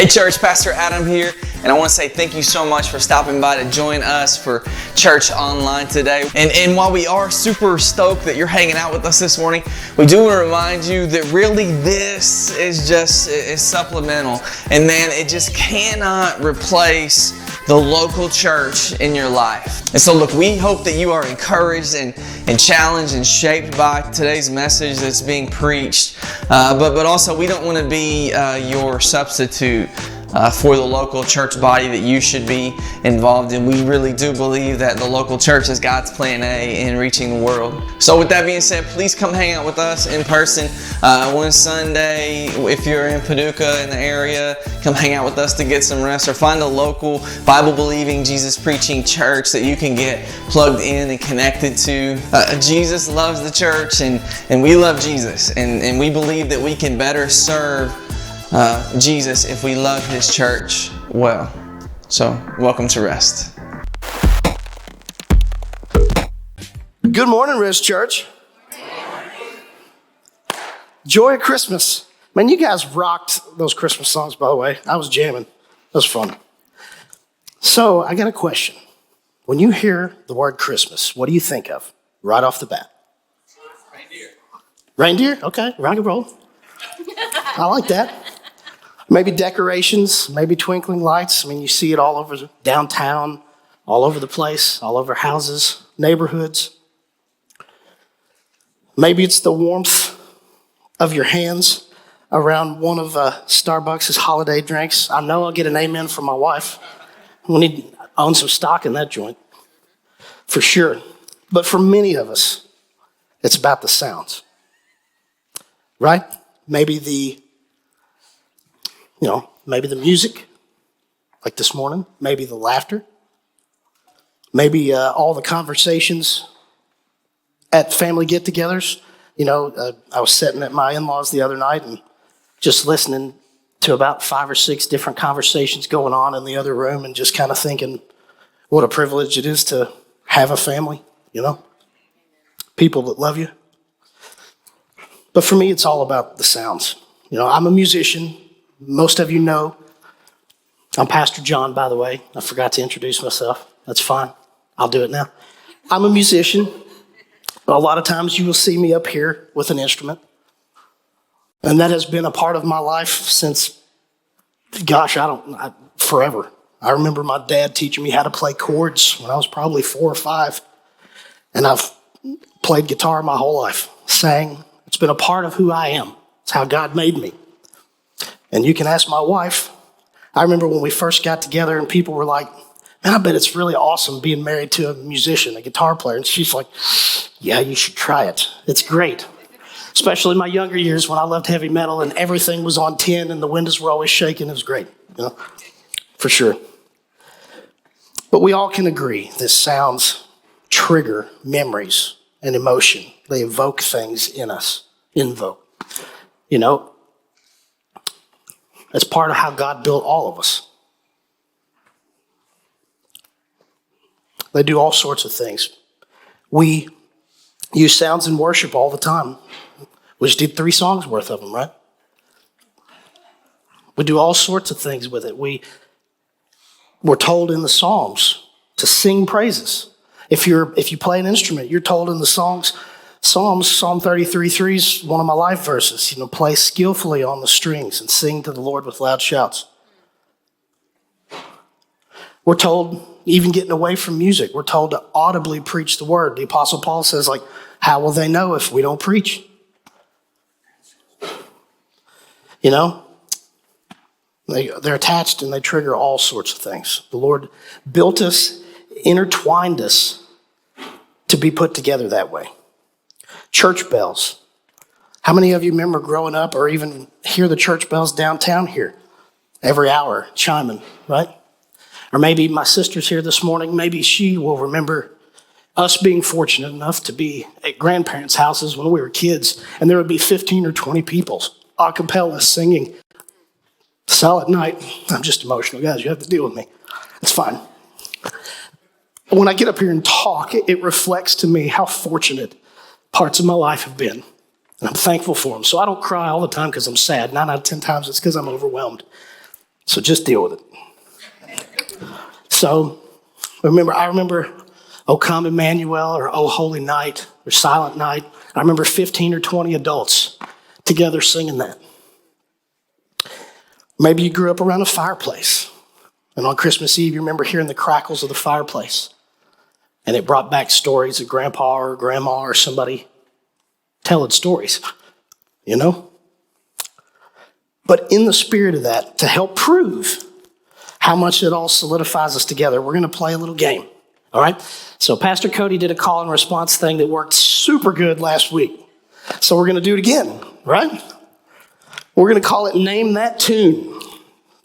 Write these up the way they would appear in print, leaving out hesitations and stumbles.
Hey church, Pastor Adam here, and I want to say thank you so much for stopping by to join us for church online today. And while we are super stoked that you're hanging out with us this morning, we do want to remind you that really this is supplemental. And man, it just cannot replace the local church in your life. And so look, we hope that you are encouraged and challenged and shaped by today's message that's being preached. But also we don't want to be your substitute for the local church body that you should be involved in. We really do believe that the local church is God's plan A in reaching the world. So with that being said, please come hang out with us in person one Sunday. If you're in Paducah in the area, come hang out with us to get some rest, or find a local Bible-believing, Jesus-preaching church that you can get plugged in and connected to. Jesus loves the church, and we love Jesus, and we believe that we can better serve Jesus if we love His church well. So, welcome to Rest. Good morning, Rest Church. Joy of Christmas. Man, you guys rocked those Christmas songs, by the way. I was jamming. That was fun. So, I got a question. When you hear the word Christmas, what do you think of right off the bat? Reindeer. Reindeer? Okay, rock and roll. I like that. Maybe decorations, maybe twinkling lights. I mean, you see it all over downtown, all over the place, all over houses, neighborhoods. Maybe it's the warmth of your hands around one of Starbucks' holiday drinks. I know I'll get an amen from my wife. We need to own some stock in that joint, for sure. But for many of us, it's about the sounds, right? Maybe the music, like this morning, maybe the laughter, maybe all the conversations at family get-togethers. I was sitting at my in-laws the other night and just listening to about 5 or 6 different conversations going on in the other room, and just kind of thinking what a privilege it is to have a family, people that love you. But for me, it's all about the sounds. I'm a musician. Most of you know I'm Pastor John, by the way. I forgot to introduce myself. That's fine. I'll do it now. I'm a musician. A lot of times you will see me up here with an instrument. And that has been a part of my life since, forever. I remember my dad teaching me how to play chords when I was probably 4 or 5. And I've played guitar my whole life, sang. It's been a part of who I am. It's how God made me. And you can ask my wife. I remember when we first got together and people were like, man, I bet it's really awesome being married to a musician, a guitar player. And she's like, yeah, you should try it. It's great. Especially in my younger years when I loved heavy metal and everything was on 10 and the windows were always shaking. It was great, for sure. But we all can agree that sounds trigger memories and emotion. They evoke things in us. It's part of how God built all of us. They do all sorts of things. We use sounds in worship all the time. We just did 3 songs worth of them, right? We do all sorts of things with it. We're told in the Psalms to sing praises. If you play an instrument, you're told in the songs, Psalm 33:3 is one of my life verses. Play skillfully on the strings and sing to the Lord with loud shouts. We're told, even getting away from music, we're told to audibly preach the word. The Apostle Paul says, how will they know if we don't preach? They're attached and they trigger all sorts of things. The Lord built us, intertwined us to be put together that way. Church bells. How many of you remember growing up or even hear the church bells downtown here every hour chiming, right? Or maybe my sister's here this morning. Maybe she will remember us being fortunate enough to be at grandparents' houses when we were kids, and there would be 15 or 20 people a cappella singing Silent Night. I'm just emotional, guys. You have to deal with me. It's fine. When I get up here and talk, it reflects to me how fortunate parts of my life have been. And I'm thankful for them. So I don't cry all the time because I'm sad. 9 out of 10 times it's because I'm overwhelmed. So just deal with it. So I remember O Come Emmanuel or O Holy Night or Silent Night. I remember 15 or 20 adults together singing that. Maybe you grew up around a fireplace. And on Christmas Eve, you remember hearing the crackles of the fireplace. And it brought back stories of grandpa or grandma or somebody telling stories, you know? But in the spirit of that, to help prove how much it all solidifies us together, we're going to play a little game, all right? So Pastor Cody did a call and response thing that worked super good last week. So we're going to do it again, right? We're going to call it Name That Tune.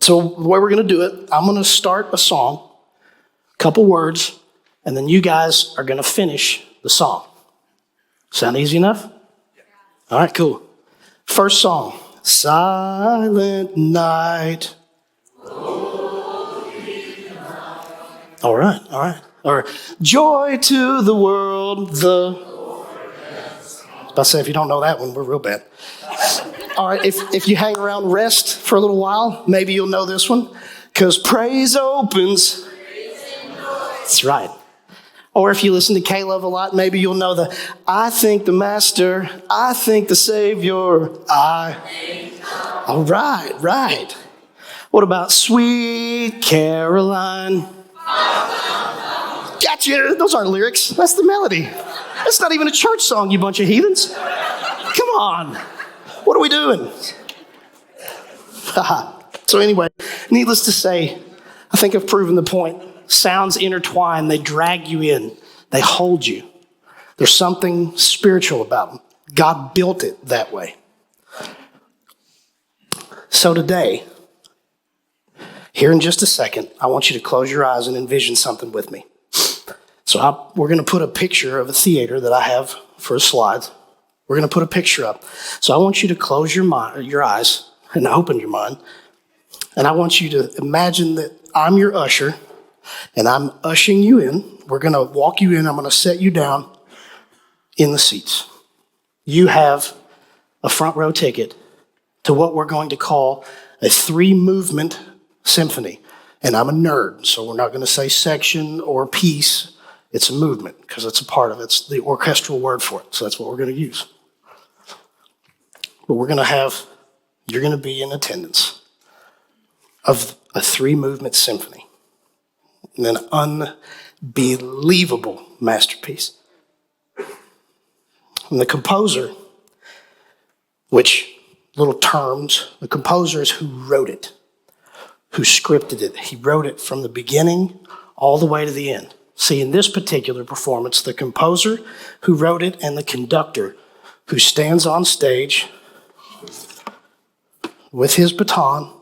So the way we're going to do it, I'm going to start a song, a couple words, and then you guys are going to finish the song. Sound easy enough? All right, cool. First song, Silent Night. All right. Or Joy to the World, I was about to say, if you don't know that one, we're real bad. All right, if you hang around rest for a little while, maybe you'll know this one. Because praise opens. That's right. Or if you listen to K-Love a lot, maybe you'll know the I think the Master, I think the Savior, All right. What about Sweet Caroline? Gotcha. Those aren't lyrics. That's the melody. That's not even a church song, you bunch of heathens. Come on. What are we doing? So anyway, needless to say, I think I've proven the point. Sounds intertwine. They drag you in. They hold you. There's something spiritual about them. God built it that way. So today, here in just a second, I want you to close your eyes and envision something with me. So we're going to put a picture of a theater that I have for a slide. We're going to put a picture up. So I want you to close your eyes and open your mind. And I want you to imagine that I'm your usher and I'm ushering you in. We're going to walk you in. I'm going to set you down in the seats. You have a front row ticket to what we're going to call a 3-movement symphony. And I'm a nerd, so we're not going to say section or piece. It's a movement because it's a part of it. It's the orchestral word for it. So that's what we're going to use. But you're going to be in attendance of a 3-movement symphony. And an unbelievable masterpiece. And the composer, the composer is who wrote it, who scripted it. He wrote it from the beginning all the way to the end. See, in this particular performance, the composer who wrote it and the conductor who stands on stage with his baton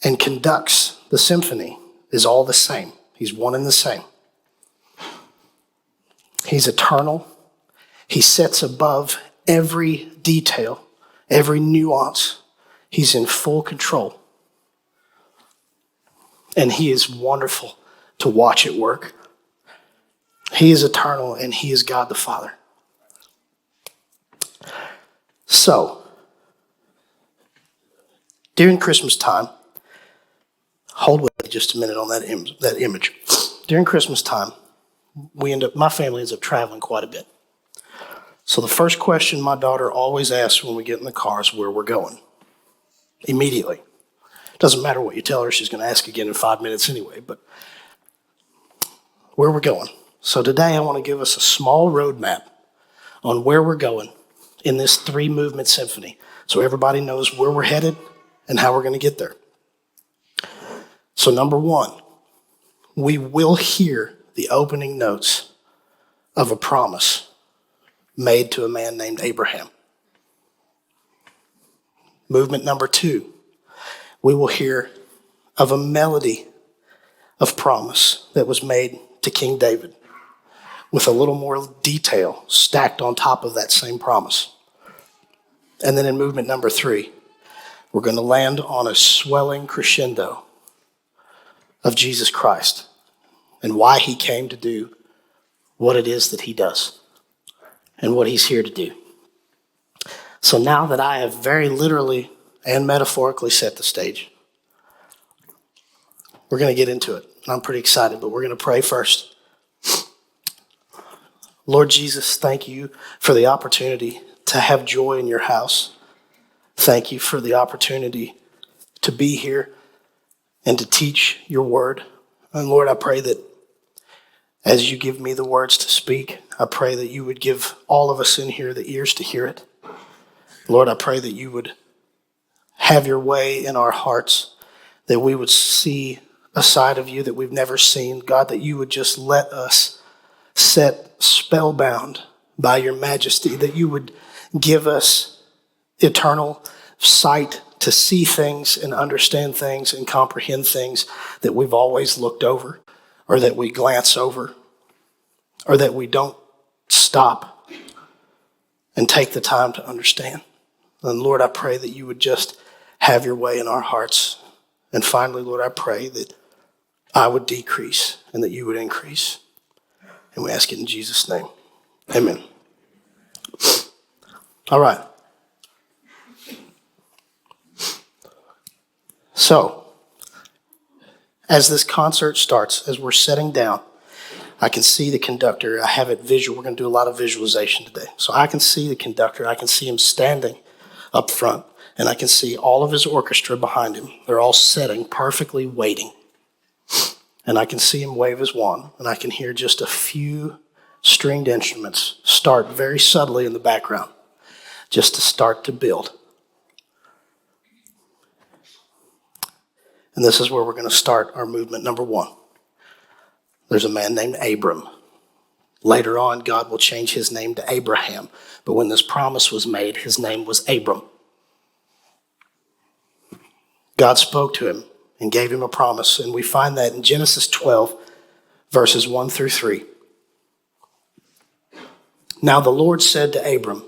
and conducts the symphony is all the same. He's one and the same. He's eternal. He sits above every detail, every nuance. He's in full control. And he is wonderful to watch at work. He is eternal and he is God the Father. So, during Christmas time, hold with me just a minute on that image. During Christmas time, my family ends up traveling quite a bit. So the first question my daughter always asks when we get in the car is where we're going. Immediately. Doesn't matter what you tell her, she's going to ask again in 5 minutes anyway, but where we're going. So today I want to give us a small roadmap on where we're going in this 3-movement symphony so everybody knows where we're headed and how we're going to get there. So number 1, we will hear the opening notes of a promise made to a man named Abraham. Movement number 2, we will hear of a melody of promise that was made to King David with a little more detail stacked on top of that same promise. And then in movement number 3, we're going to land on a swelling crescendo of Jesus Christ and why he came to do what it is that he does and what he's here to do. So now that I have very literally and metaphorically set the stage, We're going to get into it. I'm pretty excited, but we're going to pray first. Lord Jesus, thank you for the opportunity to have joy in your house. Thank you for the opportunity to be here and to teach your word. And Lord, I pray that as you give me the words to speak, I pray that you would give all of us in here the ears to hear it. Lord, I pray that you would have your way in our hearts, that we would see a side of you that we've never seen. God, that you would just let us set spellbound by your majesty, that you would give us eternal sight to see things and understand things and comprehend things that we've always looked over, or that we glance over, or that we don't stop and take the time to understand. And Lord, I pray that you would just have your way in our hearts. And finally, Lord, I pray that I would decrease and that you would increase. And we ask it in Jesus' name. Amen. All right. So, as this concert starts, as we're sitting down, I can see the conductor. I have it visual. We're going to do a lot of visualization today. So I can see the conductor. I can see him standing up front, and I can see all of his orchestra behind him. They're all sitting, perfectly waiting. And I can see him wave his wand, and I can hear just a few stringed instruments start very subtly in the background, just to start to build. And this is where we're going to start our movement number one. There's a man named Abram. Later on, God will change his name to Abraham. But when this promise was made, his name was Abram. God spoke to him and gave him a promise. And we find that in Genesis 12, verses 1 through 3. Now the Lord said to Abram,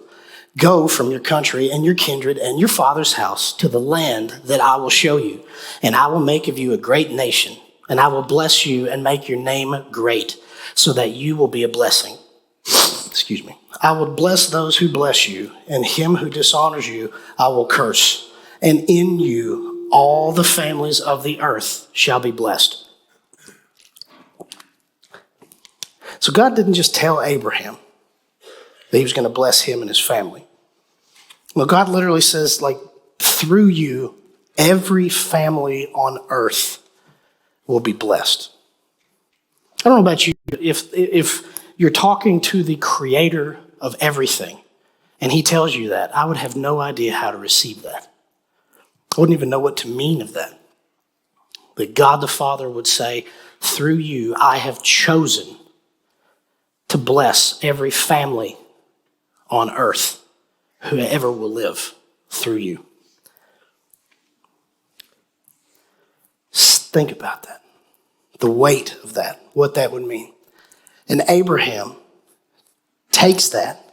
"Go from your country and your kindred and your father's house to the land that I will show you, and I will make of you a great nation, and I will bless you and make your name great, so that you will be a blessing. Excuse me. I will bless those who bless you, and him who dishonors you I will curse. And in you all the families of the earth shall be blessed." So God didn't just tell Abraham that he was going to bless him and his family. Well, God literally says, like, through you, every family on earth will be blessed. I don't know about you, if you're talking to the creator of everything and he tells you that, I would have no idea how to receive that. I wouldn't even know what to mean of that. That God the Father would say, through you, I have chosen to bless every family on earth, whoever will live through you. Think about that. The weight of that, what that would mean. And Abraham takes that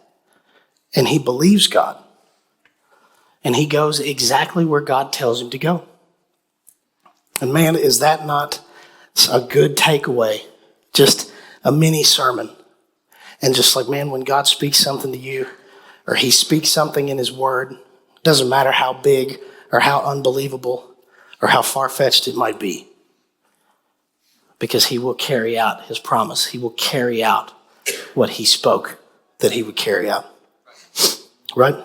and he believes God. And he goes exactly where God tells him to go. And man, is that not a good takeaway? Just a mini sermon. And just like, man, when God speaks something to you, or he speaks something in his word, doesn't matter how big or how unbelievable or how far-fetched it might be, because he will carry out his promise. He will carry out what he spoke that he would carry out. Right?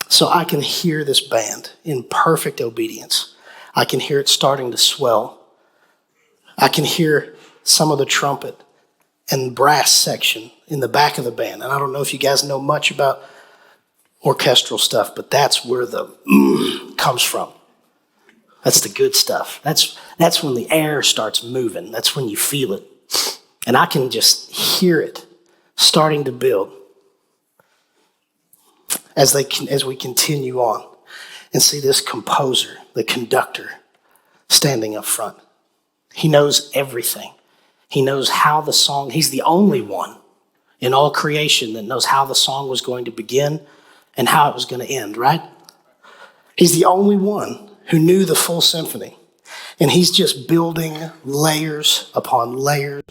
So I can hear this band in perfect obedience. I can hear it starting to swell. I can hear some of the trumpet and brass section in the back of the band. And I don't know if you guys know much about orchestral stuff, but that's where the comes from. That's the good stuff. That's when the air starts moving. That's when you feel it. And I can just hear it starting to build as we continue on and see this composer, the conductor, standing up front. He knows everything. He knows how the song, he's the only one in all creation that knows how the song was going to begin and how it was going to end, right? He's the only one who knew the full symphony. And he's just building layers upon layers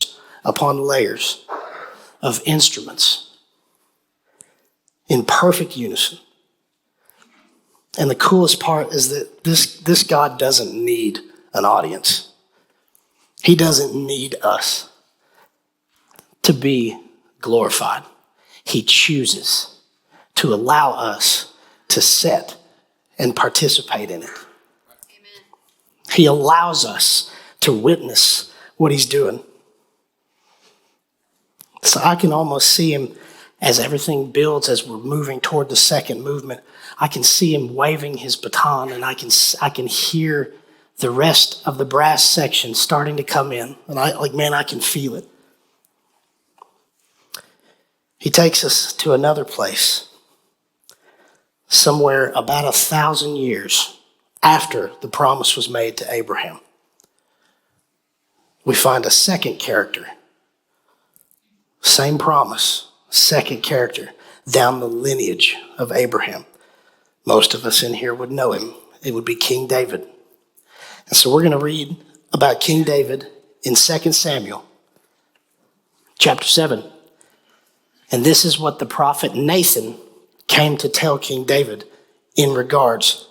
upon layers of instruments in perfect unison. And the coolest part is that this God doesn't need an audience. He doesn't need us to be glorified. He chooses to allow us to sit and participate in it. Amen. He allows us to witness what he's doing. So I can almost see him as everything builds, as we're moving toward the second movement. I can see him waving his baton, and I can hear the rest of the brass section starting to come in. And I can feel it. He takes us to another place, somewhere about 1,000 years after the promise was made to Abraham. We find a second character. Same promise, second character, down the lineage of Abraham. Most of us in here would know him. It would be King David. And so we're going to read about King David in 2 Samuel, chapter 7. And this is what the prophet Nathan came to tell King David in regards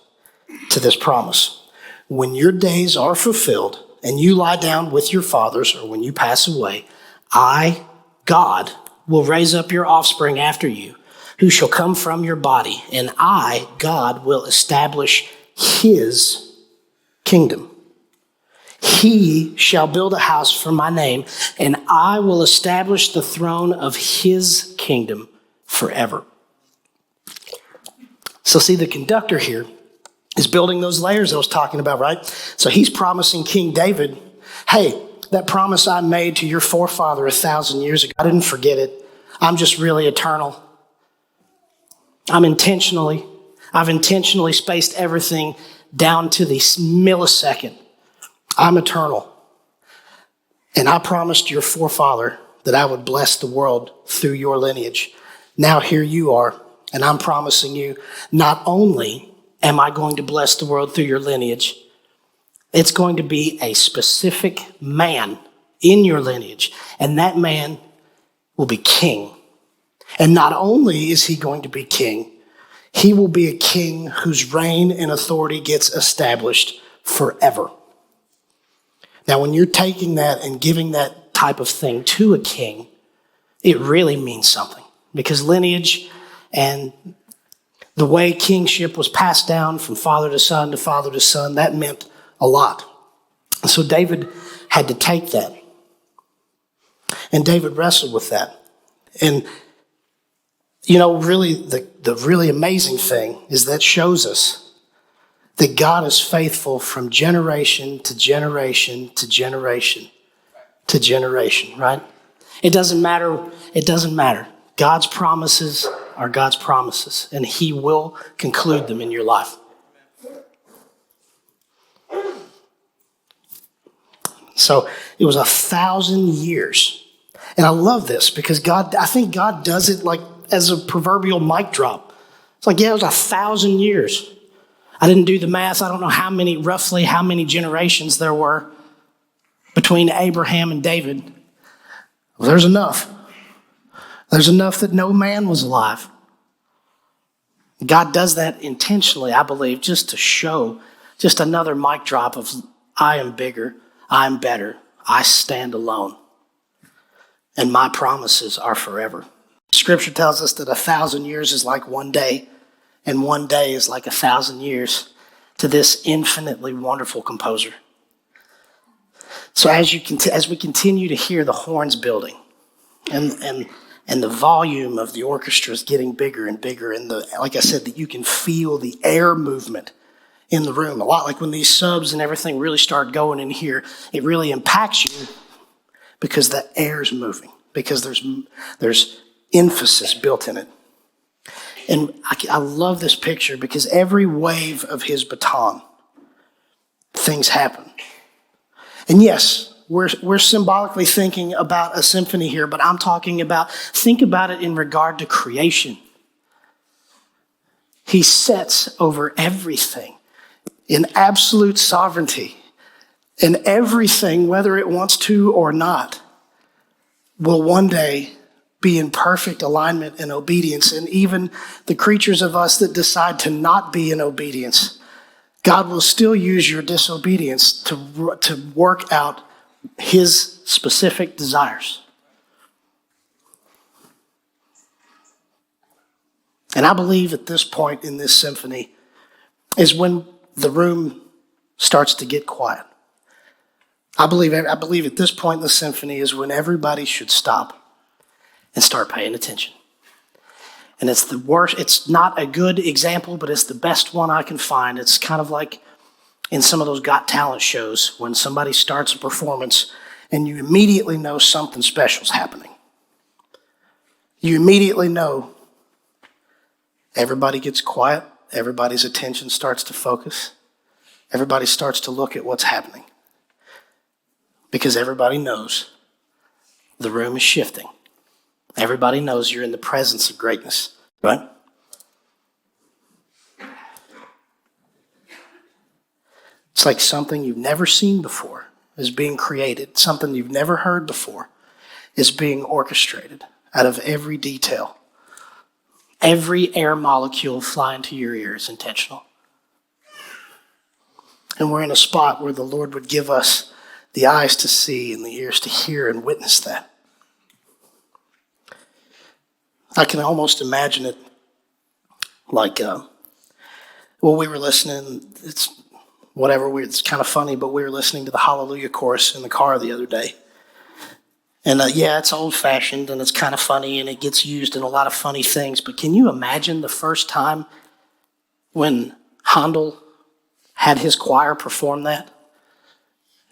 to this promise. When your days are fulfilled and you lie down with your fathers, or when you pass away, I, God, will raise up your offspring after you, who shall come from your body, and I, God, will establish his kingdom. He shall build a house for my name, and I will establish the throne of his kingdom forever. So see, the conductor here is building those layers I was talking about, right? So he's promising King David, hey, that promise I made to your forefather 1,000 years ago, I didn't forget it. I'm just really eternal. I've intentionally spaced everything down to the millisecond. I'm eternal. And I promised your forefather that I would bless the world through your lineage. Now here you are, and I'm promising you, not only am I going to bless the world through your lineage, it's going to be a specific man in your lineage, and that man will be king. And not only is he going to be king, he will be a king whose reign and authority gets established forever. Now, when you're taking that and giving that type of thing to a king, it really means something, because lineage and the way kingship was passed down from father to son to father to son, that meant a lot. And so David had to take that. And David wrestled with that. And, really, the really amazing thing is that shows us that God is faithful from generation to generation to generation to generation, right? It doesn't matter. God's promises are God's promises, and he will conclude them in your life. So it was 1,000 years. And I love this because I think God does it like as a proverbial mic drop. It's like, yeah, it was 1,000 years. I didn't do the math. I don't know roughly how many generations there were between Abraham and David. Well, there's enough. There's enough that no man was alive. God does that intentionally, I believe, just to show just another mic drop of I am bigger, I'm better, I stand alone, and my promises are forever. Scripture tells us that 1,000 years is like one day, and one day is like 1,000 years to this infinitely wonderful composer. So as we continue to hear the horns building, and the volume of the orchestra is getting bigger and bigger, and like I said, that you can feel the air movement in the room. A lot like when these subs and everything really start going in here, it really impacts you because the air's moving, because there's emphasis built in it. And I love this picture because every wave of his baton, things happen. And yes, we're symbolically thinking about a symphony here, but I'm talking about, think about it in regard to creation. He sets over everything in absolute sovereignty, and everything, whether it wants to or not, will one day be in perfect alignment and obedience. And even the creatures of us that decide to not be in obedience, God will still use your disobedience to work out his specific desires. And I believe at this point in this symphony is when the room starts to get quiet. I believe at this point in the symphony is when everybody should stop and start paying attention. And it's the worst, it's not a good example, but it's the best one I can find. It's kind of like in some of those Got Talent shows when somebody starts a performance and you immediately know something special's happening. You immediately know everybody gets quiet, everybody's attention starts to focus, everybody starts to look at what's happening. Because everybody knows the room is shifting. Everybody knows you're in the presence of greatness, right? It's like something you've never seen before is being created. Something you've never heard before is being orchestrated out of every detail. Every air molecule flying to your ear is intentional. And we're in a spot where the Lord would give us the eyes to see and the ears to hear and witness that. I can almost imagine it like, we were listening, it's kind of funny, but we were listening to the Hallelujah chorus in the car the other day. And it's old-fashioned and it's kind of funny and it gets used in a lot of funny things, but can you imagine the first time when Handel had his choir perform that?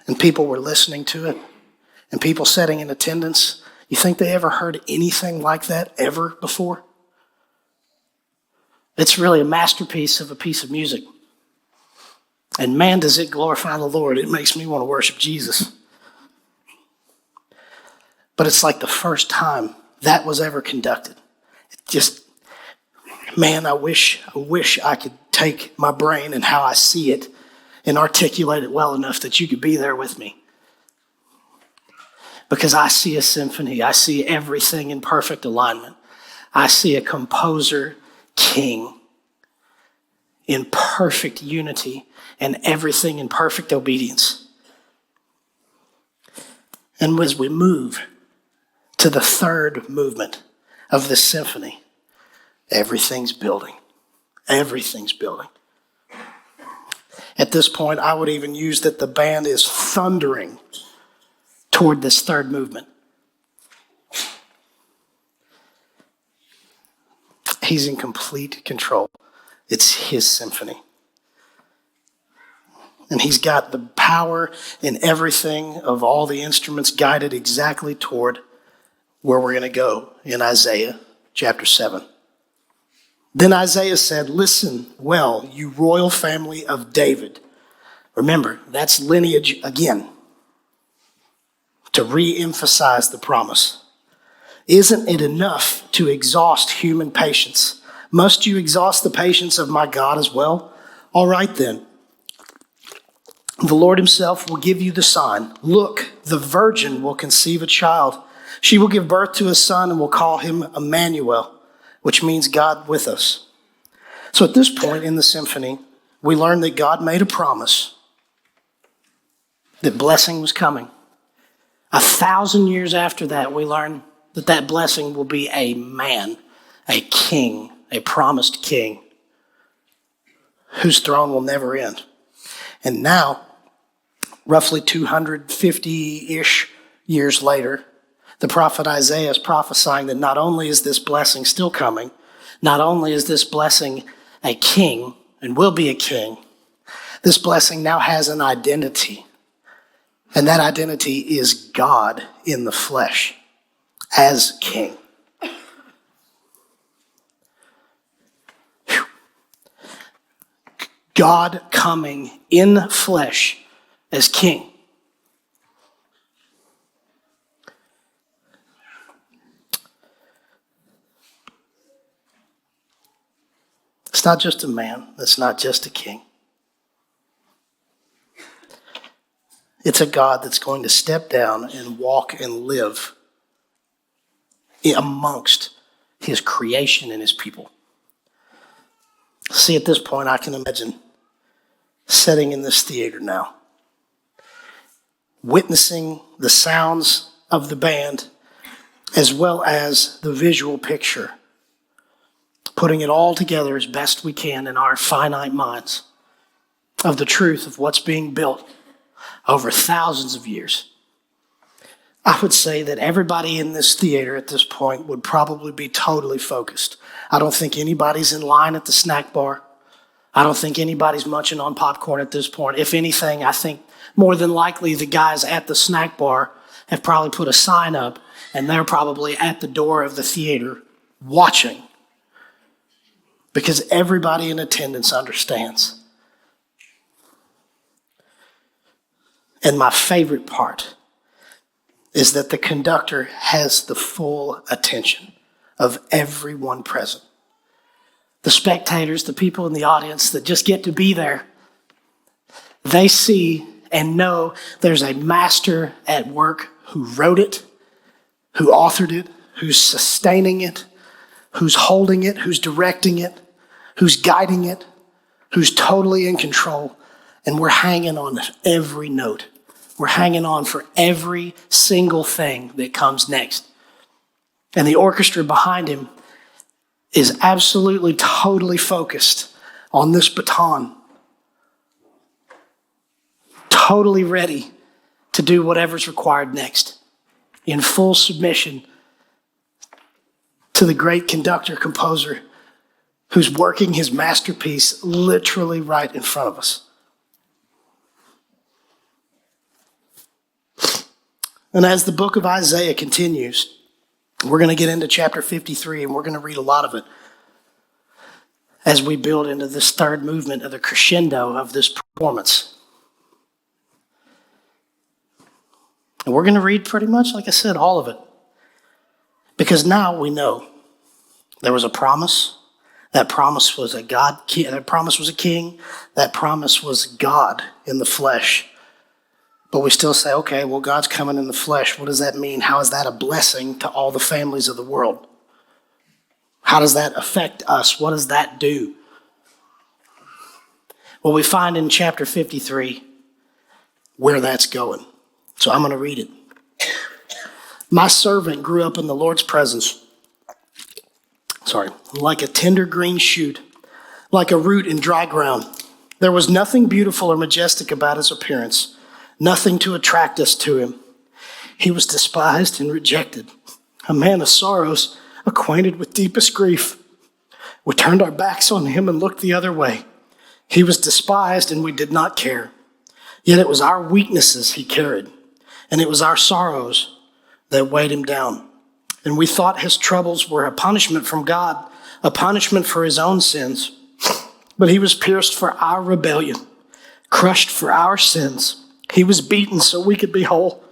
And people were listening to it and people sitting in attendance. You think they ever heard anything like that ever before? It's really a masterpiece of a piece of music. And man, does it glorify the Lord. It makes me want to worship Jesus. But it's like the first time that was ever conducted. It just, man, I wish I could take my brain and how I see it and articulate it well enough that you could be there with me. Because I see a symphony. I see everything in perfect alignment. I see a composer king in perfect unity and everything in perfect obedience. And as we move to the third movement of this symphony, everything's building. Everything's building. At this point, I would even use that the band is thundering toward this third movement. He's in complete control. It's his symphony. And he's got the power in everything of all the instruments guided exactly toward where we're going to go in Isaiah chapter 7. Then Isaiah said, "Listen well, you royal family of David." Remember, that's lineage again, to re-emphasize the promise. Isn't it enough to exhaust human patience? Must you exhaust the patience of my God as well? All right then. The Lord himself will give you the sign. Look, the virgin will conceive a child. She will give birth to a son and will call him Emmanuel, which means God with us. So at this point in the symphony, we learn that God made a promise that blessing was coming. 1,000 years after that, we learn that that blessing will be a man, a king, a promised king, whose throne will never end. And now, roughly 250-ish years later, the prophet Isaiah is prophesying that not only is this blessing still coming, not only is this blessing a king and will be a king, this blessing now has an identity. And that identity is God in the flesh as king. Whew. God coming in flesh as king. It's not just a man. It's not just a king. It's a God that's going to step down and walk and live amongst his creation and his people. See, at this point, I can imagine sitting in this theater now, witnessing the sounds of the band as well as the visual picture, putting it all together as best we can in our finite minds of the truth of what's being built over thousands of years. I would say that everybody in this theater at this point would probably be totally focused. I don't think anybody's in line at the snack bar. I don't think anybody's munching on popcorn at this point. If anything, I think more than likely the guys at the snack bar have probably put a sign up and they're probably at the door of the theater watching, because everybody in attendance understands. And my favorite part is that the conductor has the full attention of everyone present. The spectators, the people in the audience that just get to be there, they see and know there's a master at work who wrote it, who authored it, who's sustaining it, who's holding it, who's directing it, who's guiding it, who's totally in control. And we're hanging on every note. We're hanging on for every single thing that comes next. And the orchestra behind him is absolutely, totally focused on this baton, totally ready to do whatever's required next, in full submission to the great conductor, composer, who's working his masterpiece literally right in front of us. And as the book of Isaiah continues, we're going to get into chapter 53, and we're going to read a lot of it as we build into this third movement of the crescendo of this performance. And we're going to read pretty much, like I said, all of it. Because now we know there was a promise. That promise was a God. That promise was a king. That promise was God in the flesh. But we still say, okay, well, God's coming in the flesh. What does that mean? How is that a blessing to all the families of the world? How does that affect us? What does that do? Well, we find in chapter 53 where that's going. So I'm going to read it. My servant grew up in the Lord's presence. Like a tender green shoot, like a root in dry ground. There was nothing beautiful or majestic about his appearance, nothing to attract us to him. He was despised and rejected, a man of sorrows, acquainted with deepest grief. We turned our backs on him and looked the other way. He was despised and we did not care. Yet it was our weaknesses he carried, and it was our sorrows that weighed him down. And we thought his troubles were a punishment from God, a punishment for his own sins. But he was pierced for our rebellion, crushed for our sins. He was beaten so we could be whole.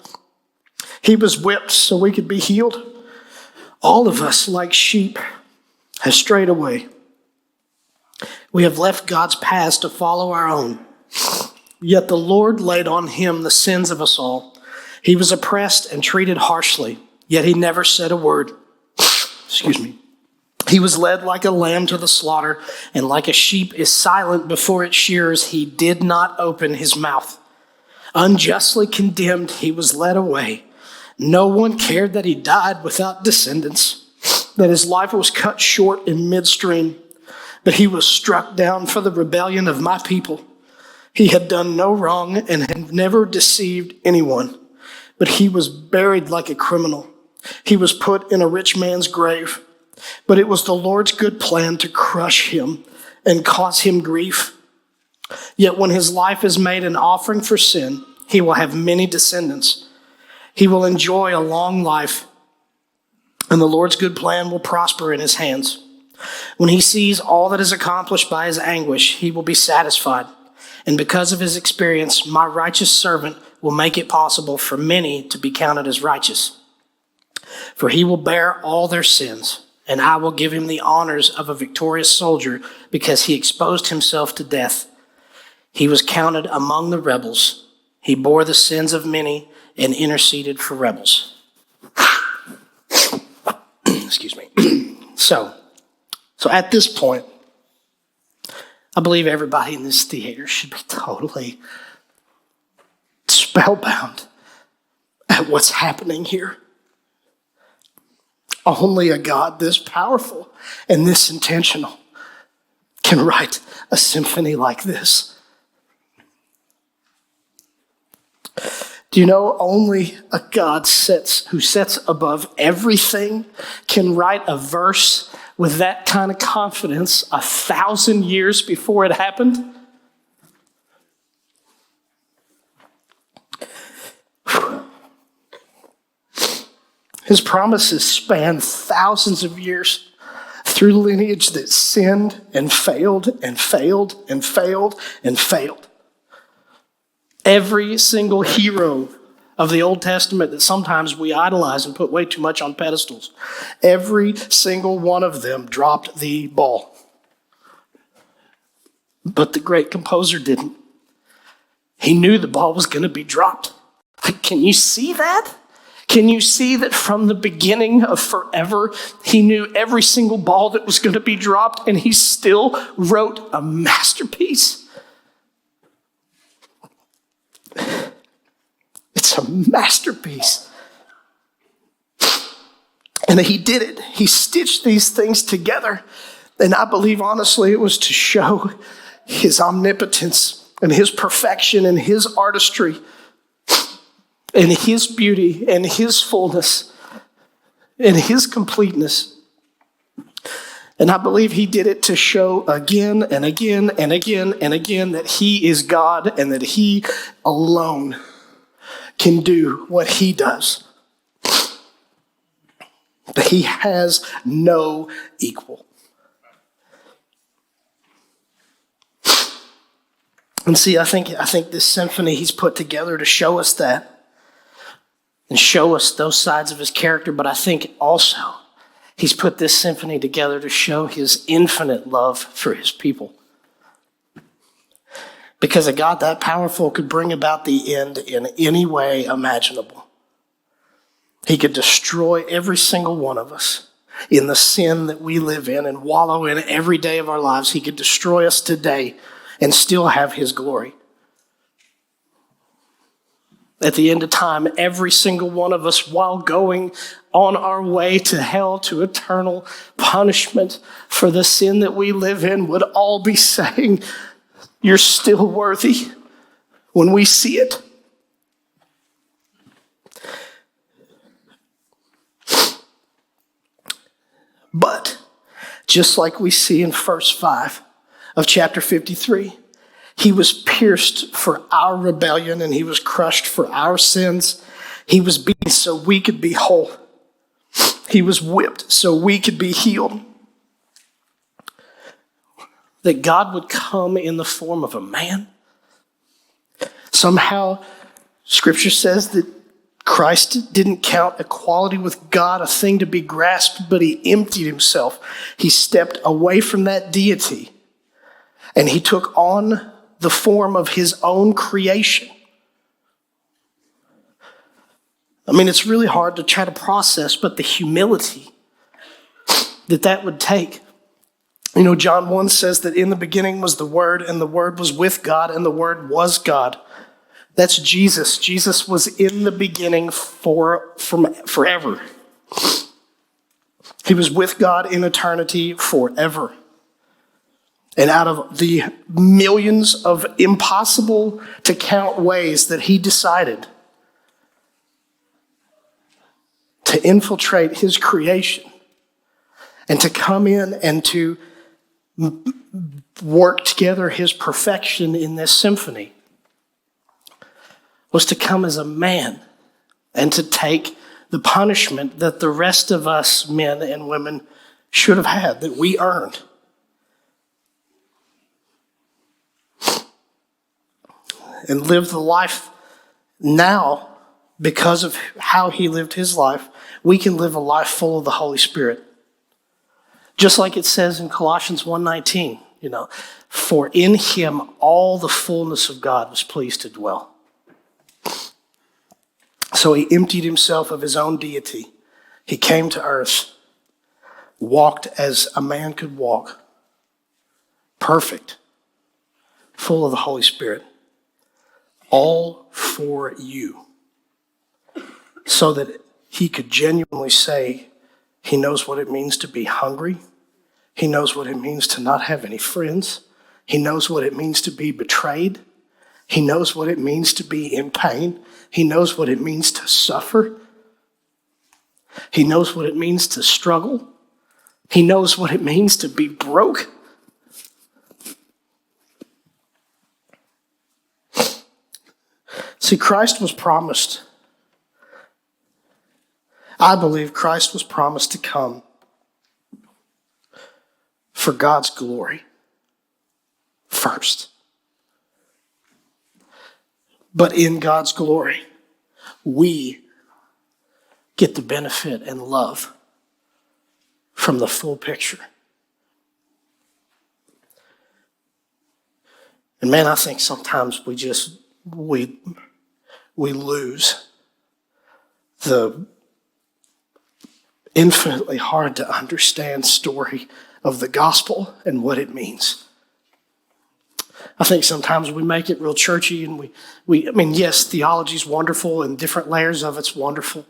He was whipped so we could be healed. All of us, like sheep, have strayed away. We have left God's paths to follow our own. Yet the Lord laid on him the sins of us all. He was oppressed and treated harshly, yet he never said a word. He was led like a lamb to the slaughter, and like a sheep is silent before its shearers, he did not open his mouth. Unjustly condemned, he was led away. No one cared that he died without descendants, that his life was cut short in midstream. But he was struck down for the rebellion of my people. He had done no wrong and had never deceived anyone. But he was buried like a criminal. He was put in a rich man's grave. But it was the Lord's good plan to crush him and cause him grief. Yet when his life is made an offering for sin, he will have many descendants. He will enjoy a long life, and the Lord's good plan will prosper in his hands. When he sees all that is accomplished by his anguish, he will be satisfied. And because of his experience, my righteous servant will make it possible for many to be counted as righteous. For he will bear all their sins, and I will give him the honors of a victorious soldier because he exposed himself to death. He was counted among the rebels. He bore the sins of many and interceded for rebels. So at this point, I believe everybody in this theater should be totally spellbound at what's happening here. Only a God this powerful and this intentional can write a symphony like this. Do you know only a God who sits above everything can write a verse with that kind of confidence 1,000 years before it happened? His promises span thousands of years through lineage that sinned and failed and failed and failed and failed. Every single hero of the Old Testament that sometimes we idolize and put way too much on pedestals, every single one of them dropped the ball. But the great composer didn't. He knew the ball was going to be dropped. Can you see that? Can you see that from the beginning of forever, he knew every single ball that was going to be dropped, and he still wrote a masterpiece? It's a masterpiece. And he did it. He stitched these things together. And I believe, honestly, it was to show his omnipotence and his perfection and his artistry and his beauty and his fullness and his completeness. And I believe he did it to show again and again and again and again that he is God and that he alone can do what he does. That he has no equal. And see, I think this symphony he's put together to show us that and show us those sides of his character, but I think also he's put this symphony together to show his infinite love for his people. Because a God that powerful could bring about the end in any way imaginable. He could destroy every single one of us in the sin that we live in and wallow in every day of our lives. He could destroy us today and still have his glory. At the end of time, every single one of us, while going on our way to hell, to eternal punishment for the sin that we live in, would all be saying, "You're still worthy," when we see it. But just like we see in verse 5 of chapter 53, he was pierced for our rebellion and he was crushed for our sins. He was beaten so we could be whole. He was whipped so we could be healed. That God would come in the form of a man. Somehow, Scripture says that Christ didn't count equality with God a thing to be grasped, but he emptied himself. He stepped away from that deity, and he took on the form of his own creation. I mean, it's really hard to try to process, but the humility that would take. You know, John 1 says that in the beginning was the Word, and the Word was with God, and the Word was God. That's Jesus. Jesus was in the beginning from forever. He was with God in eternity forever. And out of the millions of impossible to count ways that he decided to infiltrate his creation and to come in and to work together his perfection in this symphony, was to come as a man and to take the punishment that the rest of us men and women should have had, that we earned. And live the life now because of how he lived his life. We can live a life full of the Holy Spirit. Just like it says in Colossians 1:19, for in him all the fullness of God was pleased to dwell. So he emptied himself of his own deity. He came to earth walked as a man could walk, perfect, full of the Holy Spirit, all for you, so that he could genuinely say he knows what it means to be hungry. He knows what it means to not have any friends. He knows what it means to be betrayed. He knows what it means to be in pain. He knows what it means to suffer. He knows what it means to struggle. He knows what it means to be broke. See, Christ was promised. I believe Christ was promised to come for God's glory first. But in God's glory, we get the benefit and love from the full picture. And man, I think sometimes we lose the infinitely hard to understand story of the gospel and what it means. I think sometimes we make it real churchy, and yes, theology's wonderful and different layers of it's wonderful,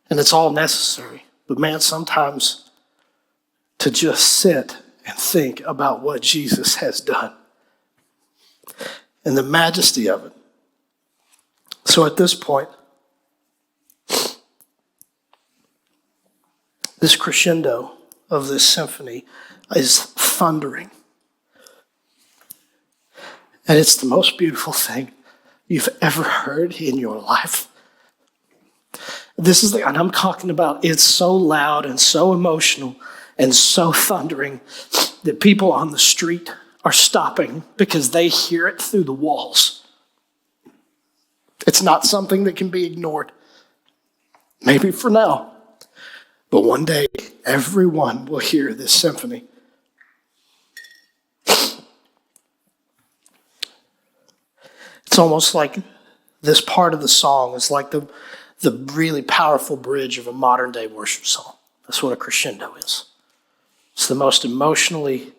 and it's all necessary. But man, sometimes to just sit and think about what Jesus has done and the majesty of it. So at this point, this crescendo of this symphony is thundering. And it's the most beautiful thing you've ever heard in your life. And I'm talking about, it's so loud and so emotional and so thundering that people on the street are stopping because they hear it through the walls. It's not something that can be ignored. Maybe for now. But one day, everyone will hear this symphony. It's almost like this part of the song is like the really powerful bridge of a modern day worship song. That's what a crescendo is. It's the most emotionally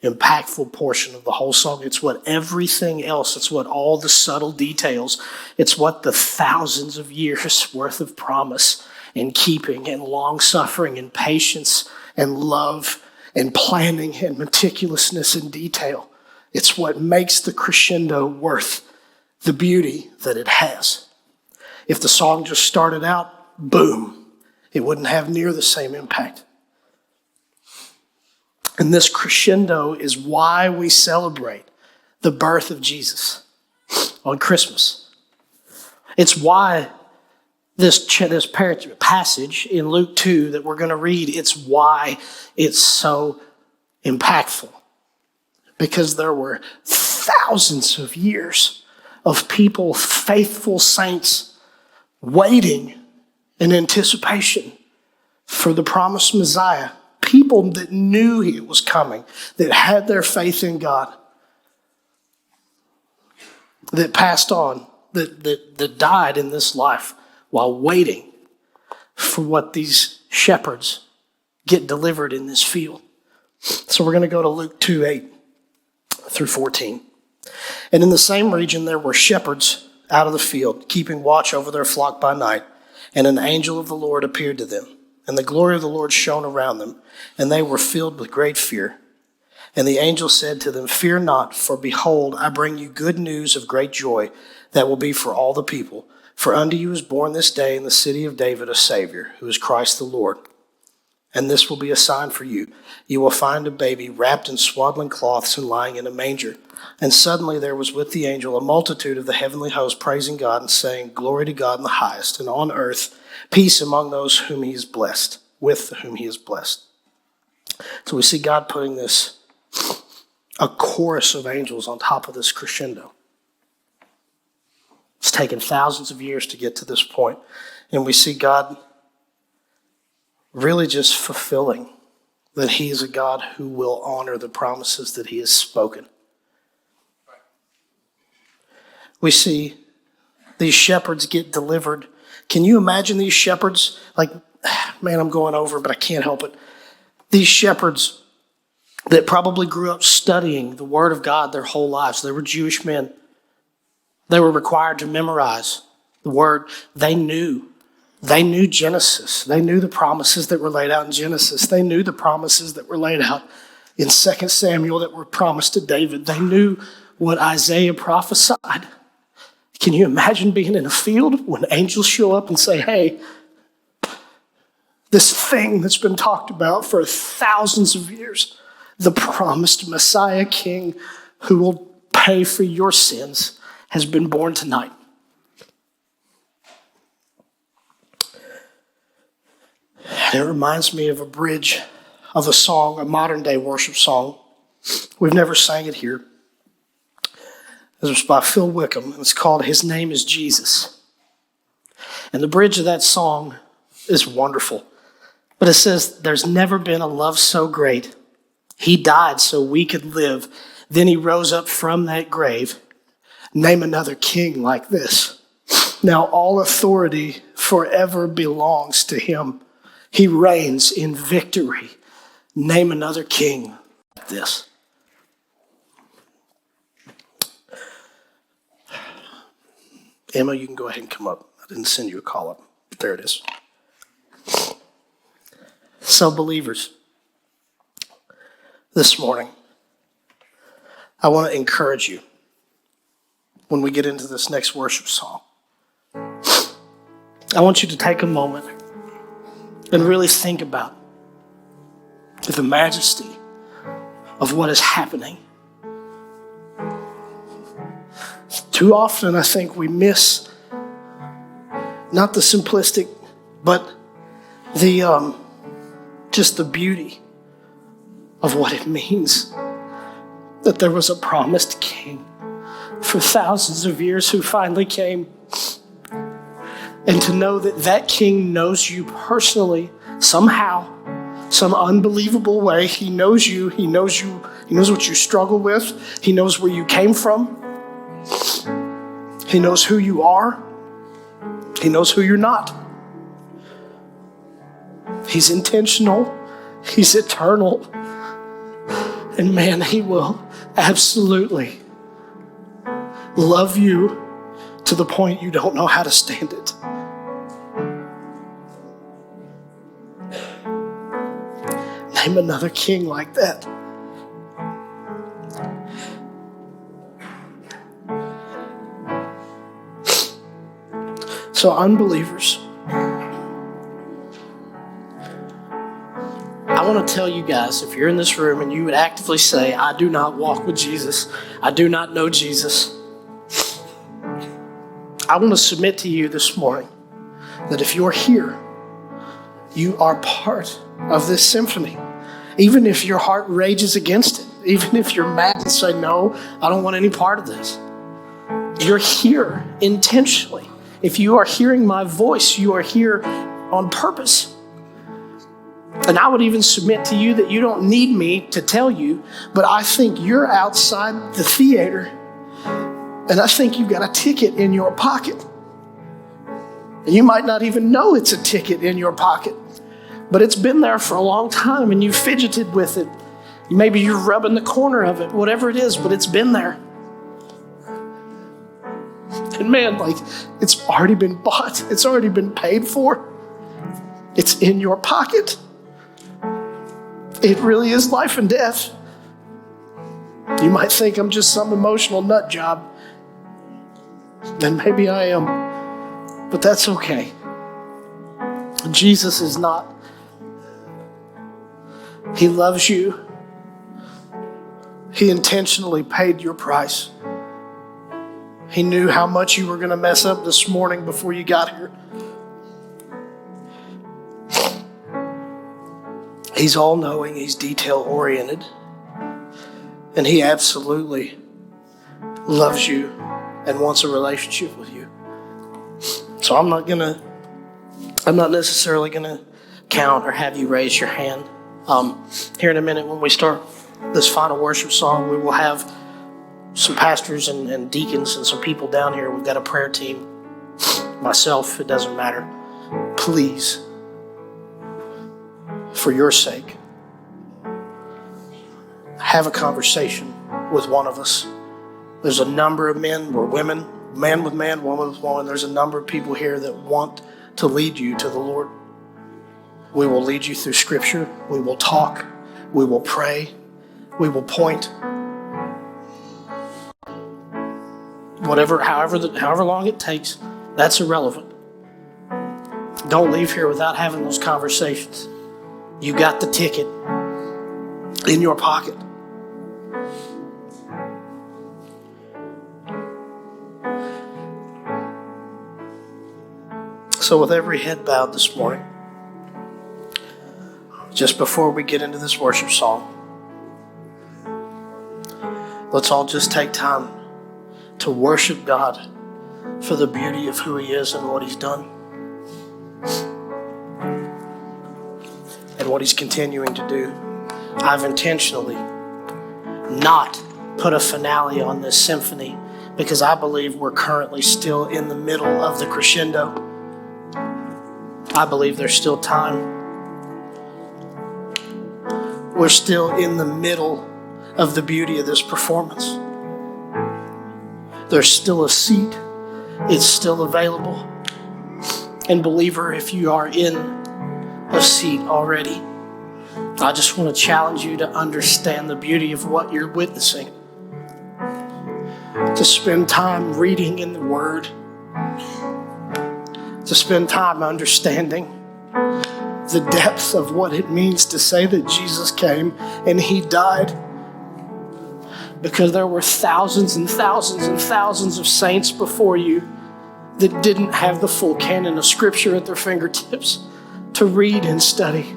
impactful portion of the whole song. It's what everything else, it's what all the subtle details, it's what the thousands of years worth of promise and keeping and long suffering and patience and love and planning and meticulousness and detail. It's what makes the crescendo worth the beauty that it has. If the song just started out, boom, it wouldn't have near the same impact. And this crescendo is why we celebrate the birth of Jesus on Christmas. It's why this passage in Luke 2 that we're going to read, it's why it's so impactful. Because there were thousands of years of people, faithful saints, waiting in anticipation for the promised Messiah. People that knew he was coming, that had their faith in God, that passed on, that died in this life while waiting for what these shepherds get delivered in this field. So we're going to go to Luke 2:8 through 14. And in the same region there were shepherds out of the field, keeping watch over their flock by night. And an angel of the Lord appeared to them. And the glory of the Lord shone around them, and they were filled with great fear. And the angel said to them, "Fear not, for behold, I bring you good news of great joy that will be for all the people. For unto you is born this day in the city of David a Savior, who is Christ the Lord. And this will be a sign for you. You will find a baby wrapped in swaddling cloths and lying in a manger." And suddenly there was with the angel a multitude of the heavenly host praising God and saying, "Glory to God in the highest, and on earth peace among those whom he is blessed, with whom he is blessed." So we see God putting a chorus of angels on top of this crescendo. It's taken thousands of years to get to this point. And we see God really just fulfilling that he is a God who will honor the promises that he has spoken. We see these shepherds get delivered. Can you imagine these shepherds? Like, man, I'm going over, but I can't help it. These shepherds that probably grew up studying the Word of God their whole lives, they were Jewish men. They were required to memorize the Word. They knew Genesis. They knew the promises that were laid out in Genesis. They knew the promises that were laid out in 2 Samuel that were promised to David. They knew what Isaiah prophesied. Can you imagine being in a field when angels show up and say, hey, this thing that's been talked about for thousands of years, the promised Messiah King who will pay for your sins, has been born tonight. And it reminds me of a bridge of a song, a modern day worship song. We've never sang it here. It was by Phil Wickham, and it's called His Name is Jesus. And the bridge of that song is wonderful. But it says, there's never been a love so great. He died so we could live. Then he rose up from that grave. Name another king like this. Now all authority forever belongs to him. He reigns in victory. Name another king like this. Emma, you can go ahead and come up. I didn't send you a call up. But there it is. So believers, this morning, I want to encourage you when we get into this next worship song. I want you to take a moment and really think about the majesty of what is happening. Too often, I think we miss not the simplistic, but the just the beauty of what it means that there was a promised king for thousands of years who finally came. And to know that that king knows you personally, somehow, some unbelievable way. He knows you. He knows what you struggle with. He knows where you came from. He knows who you are. He knows who you're not. He's intentional. He's eternal. And man, he will absolutely love you to the point you don't know how to stand it. Name another king like that. So unbelievers, I want to tell you guys, if you're in this room and you would actively say, I do not walk with Jesus, I do not know Jesus, I want to submit to you this morning that if you're here, you are part of this symphony. Even if your heart rages against it, even if you're mad and say, no, I don't want any part of this, you're here intentionally. If you are hearing my voice, you are here on purpose. And I would even submit to you that you don't need me to tell you, but I think you're outside the theater, and I think you've got a ticket in your pocket. And you might not even know it's a ticket in your pocket, but it's been there for a long time, and you fidgeted with it. Maybe you're rubbing the corner of it, whatever it is, but it's been there. And man, it's already been bought. It's already been paid for. It's in your pocket. It really is life and death. You might think I'm just some emotional nut job. And maybe I am. But that's okay. Jesus is not. He loves you. He intentionally paid your price. He knew how much you were going to mess up this morning before you got here. He's all-knowing. He's detail-oriented. And he absolutely loves you and wants a relationship with you. So I'm not necessarily going to count or have you raise your hand. Here in a minute when we start this final worship song, we will have some pastors and deacons and some people down here. We've got a prayer team. Myself, it doesn't matter. Please, for your sake, have a conversation with one of us. There's a number of men or women, man with man, woman with woman. There's a number of people here that want to lead you to the Lord. We will lead you through Scripture. We will talk. We will pray. We will point. However long it takes, that's irrelevant. Don't leave here without having those conversations. You got the ticket in your pocket. So with every head bowed this morning, just before we get into this worship song, let's all just take time to worship God for the beauty of who He is and what He's done and what He's continuing to do. I've intentionally not put a finale on this symphony because I believe we're currently still in the middle of the crescendo. I believe there's still time. We're still in the middle of the beauty of this performance. There's still a seat. It's still available. And believer, if you are in a seat already, I just want to challenge you to understand the beauty of what you're witnessing. To spend time reading in the Word. To spend time understanding the depth of what it means to say that Jesus came and He died because there were thousands and thousands and thousands of saints before you that didn't have the full canon of Scripture at their fingertips to read and study.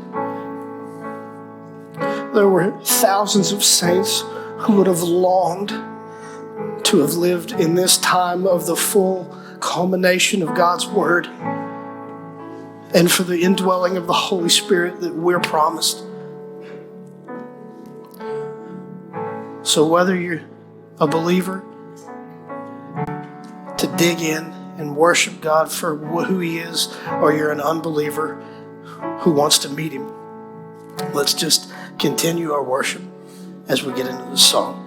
There were thousands of saints who would have longed to have lived in this time of the full culmination of God's Word and for the indwelling of the Holy Spirit that we're promised. So whether you're a believer, to dig in and worship God for who He is, or you're an unbeliever who wants to meet Him, let's just continue our worship as we get into the song.